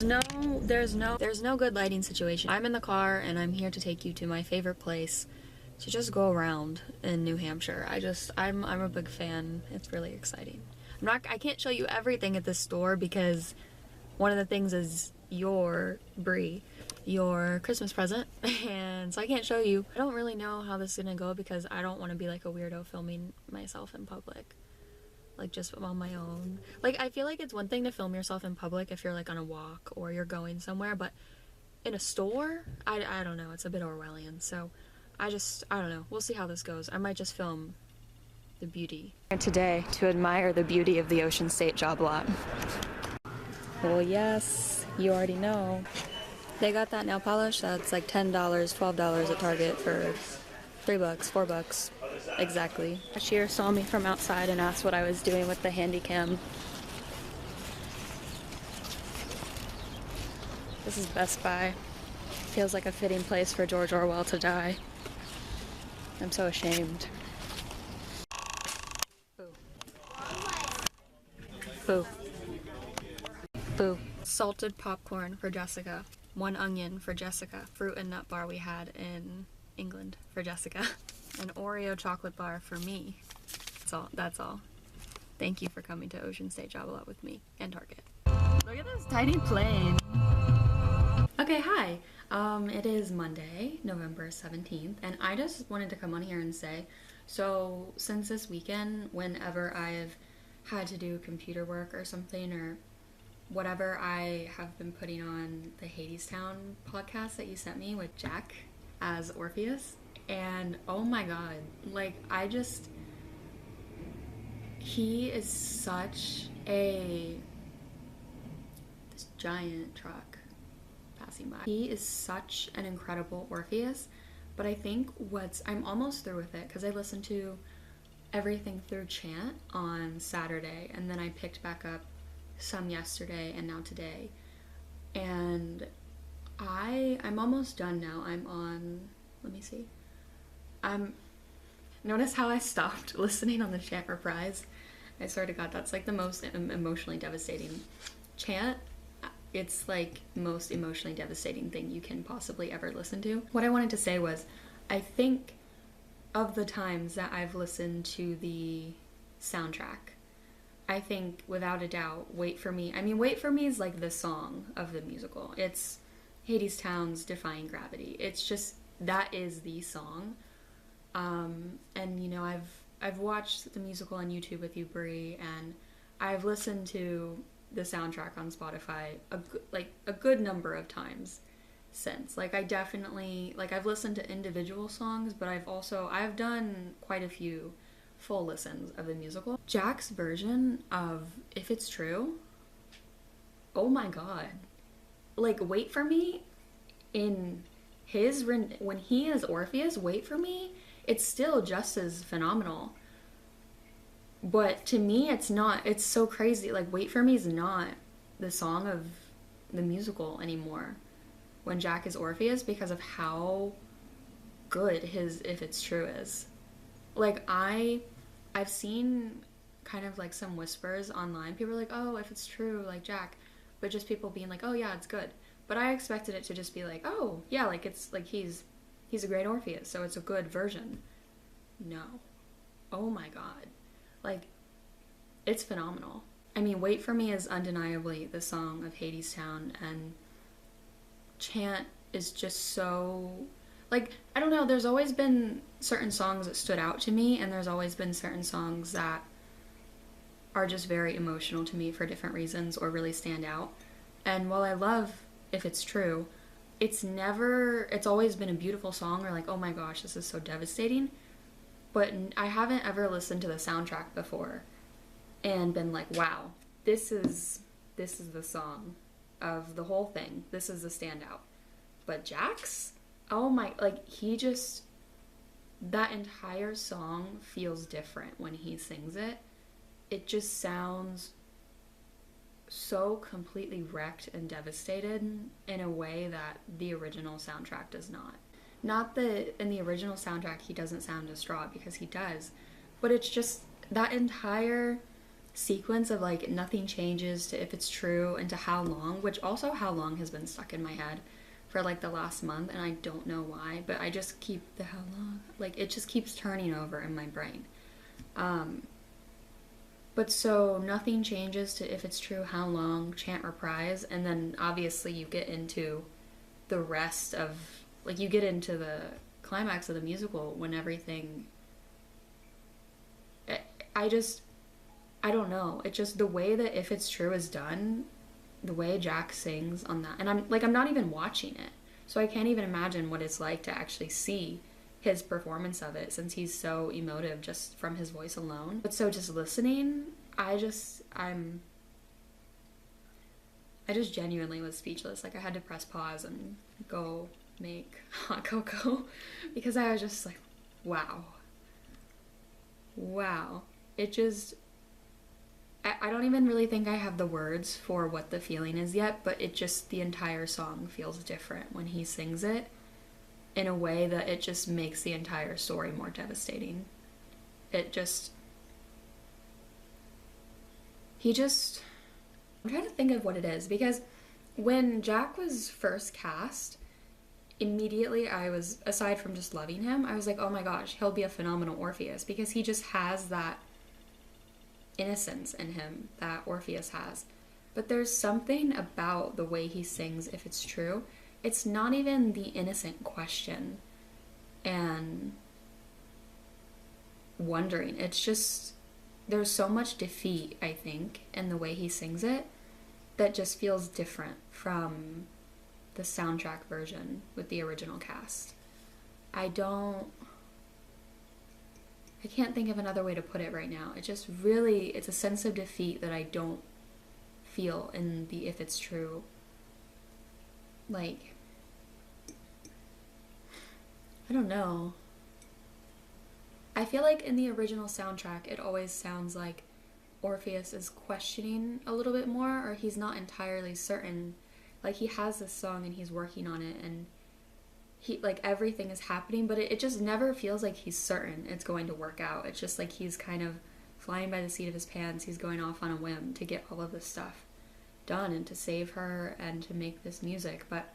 There's no good lighting situation. I'm in the car and I'm here to take you to my favorite place to just go around in New Hampshire. I'm a big fan. It's really exciting. I can't show you everything at this store because one of the things is your Christmas present, and so I can't show you. I don't really know how this is gonna go because I don't want to be like a weirdo filming myself in public, like just on my own. Like, I feel like it's one thing to film yourself in public if you're like on a walk or you're going somewhere, but in a store, I don't know, it's a bit Orwellian. So I don't know, we'll see how this goes. I might just film the beauty today to admire the beauty of the Ocean State job lot. Well, yes, you already know. They got that nail polish that's like $10, $12 at Target for $3, $4. Exactly. Cashier saw me from outside and asked what I was doing with the handy cam. This is Best Buy. Feels like a fitting place for George Orwell to die. I'm so ashamed. Boo. Boo. Boo. Salted popcorn for Jessica. 1 onion for Jessica. Fruit and nut bar we had in England for Jessica. An Oreo chocolate bar for me. That's all. Thank you for coming to Ocean State Job Lot with me and Target. Look at this tiny plane. Okay, hi. It is Monday, November 17th, and I just wanted to come on here and say, so since this weekend, whenever I've had to do computer work or something or whatever, I have been putting on the Hadestown podcast that you sent me with Jack as Orpheus. And oh my god, like, he is such this giant truck passing by. He is such an incredible Orpheus, but I think I'm almost through with it because I listened to everything through chant on Saturday, and then I picked back up some yesterday and now today. And I'm almost done now. I'm on, let me see. Notice how I stopped listening on the chant reprise? I swear to God, that's like the most emotionally devastating chant. It's like most emotionally devastating thing you can possibly ever listen to. What I wanted to say was, I think of the times that I've listened to the soundtrack, I think without a doubt, Wait For Me is like the song of the musical. It's Hadestown's Defying Gravity. It's just, that is the song. And you know, I've watched the musical on YouTube with you, Brie, and I've listened to the soundtrack on Spotify a good number of times since. Like, I definitely, like, I've listened to individual songs, but I've done quite a few full listens of the musical. Jack's version of If It's True, oh my god. Like, Wait For Me, when he is Orpheus, Wait For Me, it's still just as phenomenal. But to me, it's not. It's so crazy. Like, Wait For Me is not the song of the musical anymore when Jack is Orpheus, because of how good his If It's True is. Like, I've seen kind of like some whispers online. People are like, oh, If It's True, like Jack. But just people being like, oh yeah, it's good. But I expected it to just be like, oh yeah, like, it's like he's a great Orpheus, so it's a good version. No. Oh my god. Like, it's phenomenal. I mean, Wait For Me is undeniably the song of Hadestown, and chant is just so, like, I don't know, there's always been certain songs that stood out to me, and there's always been certain songs that are just very emotional to me for different reasons or really stand out. And while I love If It's True, it's always been a beautiful song, or like, oh my gosh, this is so devastating. But I haven't ever listened to the soundtrack before and been like, wow, this is the song of the whole thing. This is the standout. But Jack's, oh my, like, that entire song feels different when he sings it. It just sounds so completely wrecked and devastated in a way that the original soundtrack does not. Not that in the original soundtrack he doesn't sound distraught, because he does, but it's just that entire sequence of like nothing changes to if it's true and to how long, which also how long has been stuck in my head for like the last month, and I don't know why, but I just keep the how long, like it just keeps turning over in my brain. But so nothing changes to if it's true, how long, chant, reprise, and then obviously you get into the rest of, like you get into the climax of the musical when everything, I don't know. It just, the way that if it's true is done, the way Jack sings on that, and I'm not even watching it, so I can't even imagine what it's like to actually see his performance of it, since he's so emotive just from his voice alone. But so just listening, I just genuinely was speechless. Like I had to press pause and go make hot cocoa because I was just like, wow. It just, I don't even really think I have the words for what the feeling is yet, but it just, the entire song feels different when he sings it in a way that it just makes the entire story more devastating. I'm trying to think of what it is, because when Jack was first cast, immediately I was, aside from just loving him, I was like, oh my gosh, he'll be a phenomenal Orpheus, because he just has that innocence in him that Orpheus has. But there's something about the way he sings, if it's true. It's not even the innocent question and wondering. It's just, there's so much defeat, I think, in the way he sings it that just feels different from the soundtrack version with the original cast. I can't think of another way to put it right now. It just really, it's a sense of defeat that I don't feel in the if it's true. Like, I don't know. I feel like in the original soundtrack, it always sounds like Orpheus is questioning a little bit more, or he's not entirely certain. Like, he has this song and he's working on it, and he, like, everything is happening, but it just never feels like he's certain it's going to work out. It's just like he's kind of flying by the seat of his pants. He's going off on a whim to get all of this stuff done and to save her and to make this music. But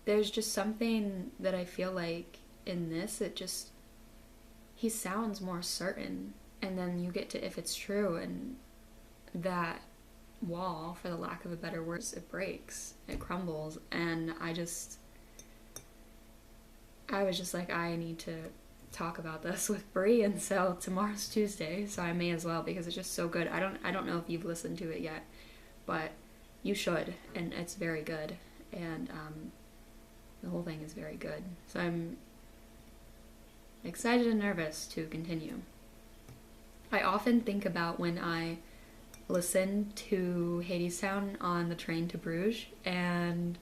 there's just something that I feel like in this, it just, he sounds more certain, and then you get to if it's true, and that wall, for the lack of a better word, it breaks, it crumbles, and I was just like, I need to talk about this with Brie, and so tomorrow's Tuesday, so I may as well, because it's just so good. I don't know if you've listened to it yet, but you should, and it's very good, and the whole thing is very good. So I'm excited and nervous to continue. I often think about when I listen to Hadestown on the train to Bruges, and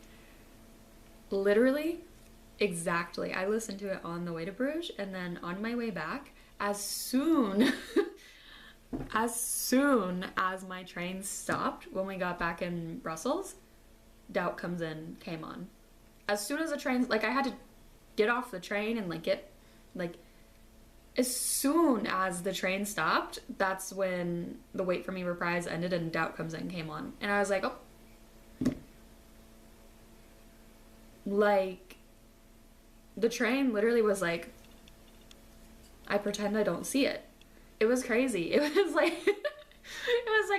literally, exactly, I listened to it on the way to Bruges, and then on my way back, as soon as my train stopped, when we got back in Brussels, Doubt Comes In came on. As soon as the train, like, I had to get off the train and as soon as the train stopped, that's when the Wait For Me reprise ended and Doubt Comes In came on. And I was like, oh. Like, the train literally was like, I pretend I don't see it. It was crazy. It was like,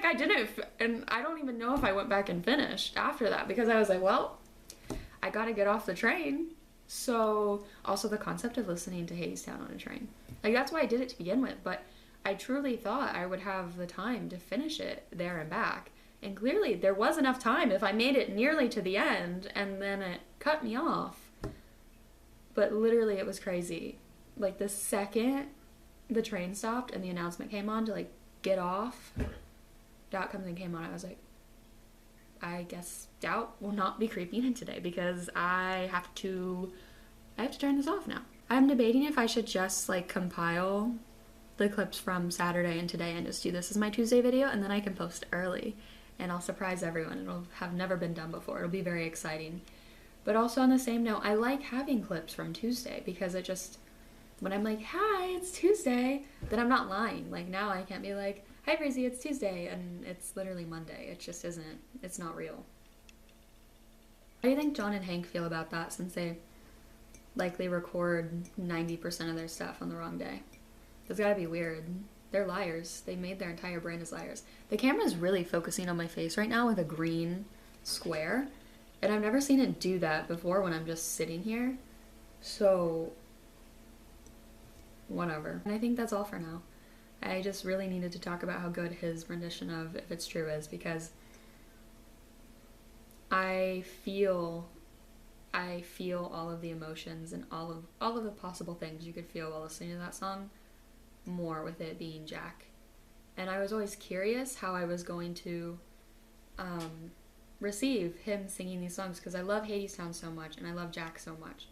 I didn't, and I don't even know if I went back and finished after that, because I was like, well, I gotta get off the train. So, also the concept of listening to Hadestown on a train. Like, that's why I did it to begin with, but I truly thought I would have the time to finish it there and back. And clearly, there was enough time if I made it nearly to the end, and then it cut me off. But literally, it was crazy. Like, the second the train stopped and the announcement came on to, like, get off, Doubt Comes In came on, I was like, I guess Doubt will not be creeping in today, because I have to turn this off now. I'm debating if I should just, like, compile the clips from Saturday and today and just do this as my Tuesday video, and then I can post early, and I'll surprise everyone. It'll have never been done before. It'll be very exciting. But also on the same note, I like having clips from Tuesday, because it just, when I'm like, hi, it's Tuesday, then I'm not lying. Like, now I can't be like, Hi Bryzlee, it's Tuesday, and it's literally Monday. It just isn't, it's not real. How do you think John and Hank feel about that, since they likely record 90% of their stuff on the wrong day? It's gotta be weird. They're liars. They made their entire brand as liars. The camera's really focusing on my face right now with a green square, and I've never seen it do that before when I'm just sitting here. So, whatever. And I think that's all for now. I just really needed to talk about how good his rendition of If It's True is, because I feel all of the emotions and all of the possible things you could feel while listening to that song, more with it being Jack. And I was always curious how I was going to receive him singing these songs, because I love Hadestown so much and I love Jack so much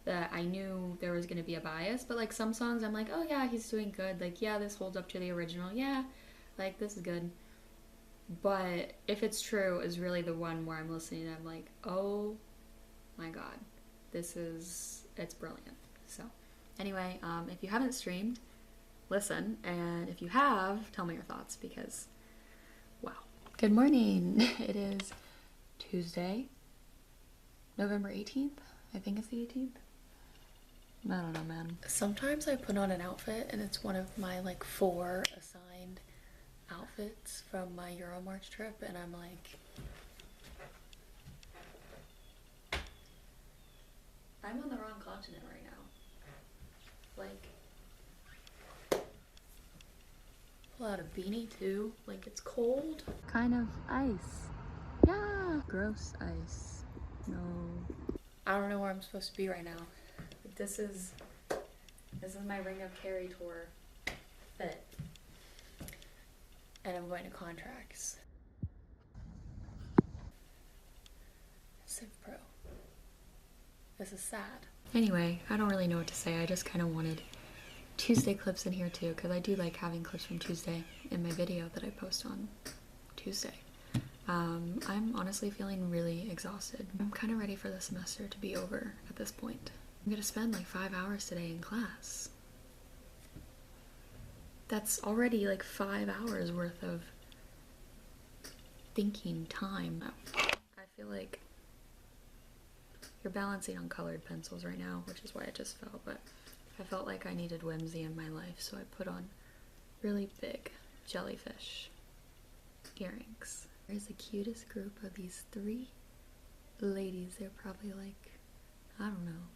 that I knew there was going to be a bias. But like some songs I'm like, oh yeah, he's doing good, like yeah, this holds up to the original, yeah, like this is good. But If It's True is really the one where I'm listening and I'm like, oh my god, it's brilliant. So anyway, if you haven't streamed, listen, and if you have, tell me your thoughts, because wow. Good morning. It is Tuesday, November 18th. I think it's the 18th. I don't know, man. Sometimes I put on an outfit and it's one of my like 4 assigned outfits from my Euromarch trip, and I'm like, I'm on the wrong continent right now. Like, pull out a beanie too, like it's cold. Kind of ice. Yeah, gross ice. No. I don't know where I'm supposed to be right now. This is my Ring of Kerry tour fit. And I'm going to contracts. Civ Pro. This is sad. Anyway, I don't really know what to say. I just kind of wanted Tuesday clips in here too, because I do like having clips from Tuesday in my video that I post on Tuesday. I'm honestly feeling really exhausted. I'm kind of ready for the semester to be over at this point. I'm gonna spend like 5 hours today in class. That's already like 5 hours worth of thinking time. I feel like you're balancing on colored pencils right now, which is why it just fell, but I felt like I needed whimsy in my life, so I put on really big jellyfish earrings. There's the cutest group of these 3 ladies. They're probably like, I don't know,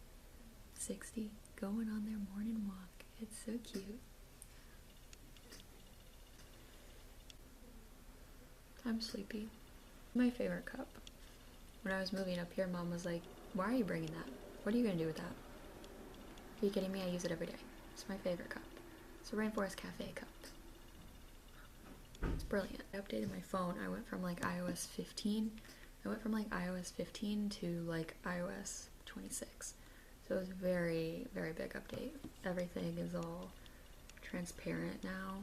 60, going on their morning walk. It's so cute. I'm sleepy. My favorite cup. When I was moving up here, Mom was like, why are you bringing that? What are you gonna do with that? Are you kidding me? I use it every day. It's my favorite cup. It's a Rainforest Cafe cup. It's brilliant. I updated my phone. I went from like iOS 15. I went from like iOS 15 to like iOS 26. So it was a very, very big update. Everything is all transparent now.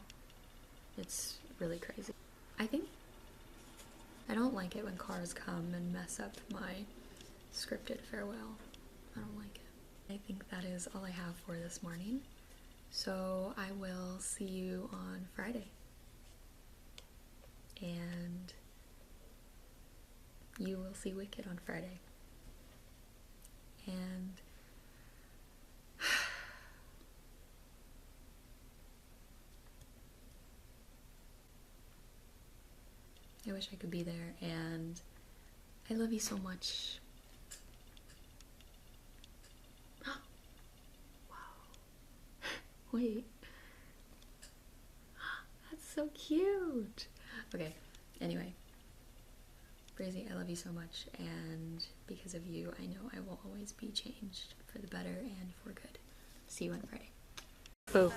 It's really crazy. I don't like it when cars come and mess up my scripted farewell. I don't like it. I think that is all I have for this morning. So I will see you on Friday. And you will see Wicked on Friday. And I wish I could be there, and I love you so much. Wow. Wait. That's so cute. Okay, anyway. Bryzlee, I love you so much, and because of you, I know I will always be changed for the better and for good. See you on Friday. Boo.